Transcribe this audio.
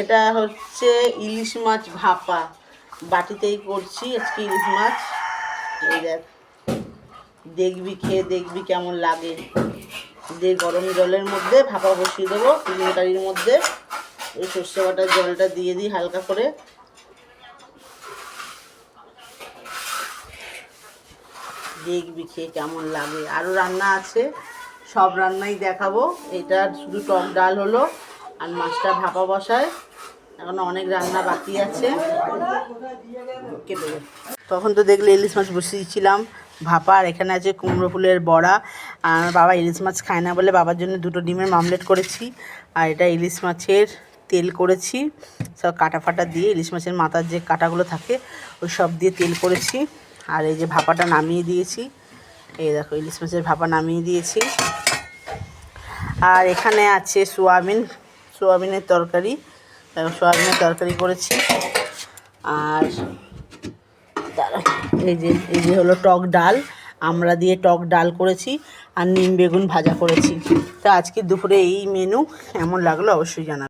এটা হচ্ছে ইলিশ মাছ ভাপা, বাটিতেই করছি আজকে ইলিশ মাছ। এই দেখ, দেখবি, খেয়ে দেখবি কেমন লাগে। দিয়ে গরম জলের মধ্যে ভাপা বসিয়ে দেবো পিলিংকারির মধ্যে। ওই সর্ষে বাটার জলটা দিয়ে দিই হালকা করে। দেখবি খেয়ে কেমন লাগে। আরও রান্না আছে, সব রান্নাই দেখাবো। এটা শুধু টক ডাল হলো, আর মাছটা ভাপা বসায়। এখন অনেক রান্না বাকি আছে। তখন তো দেখলে ইলিশ মাছ বসিয়েছিলাম ভাপা, আর এখানে আছে কুমড়ো ফুলের বড়া। আর বাবা ইলিশ মাছ খায় না বলে বাবার জন্য 2টো ডিমের মামলেট করেছি। আর এটা ইলিশ মাছের তেল করেছি, সব কাটা ফাটা দিয়ে, ইলিশ মাছের মাথার যে কাটাগুলো থাকে ওই সব দিয়ে তেল করেছি। আর এই যে ভাপাটা নামিয়ে দিয়েছি, এই দেখো ইলিশ মাছের ভাপা নামিয়ে দিয়েছি। আর এখানে আছে সোয়াবিনের তরকারি, সোয়াবিনের তরকারি করেছি। আর এই যে হলো টক ডাল, আমরা দিয়ে টক ডাল করেছি। আর নিম বেগুন ভাজা করেছি। তো আজকে দুপুরে এই মেনু। কেমন লাগলো অবশ্যই জানাবেন।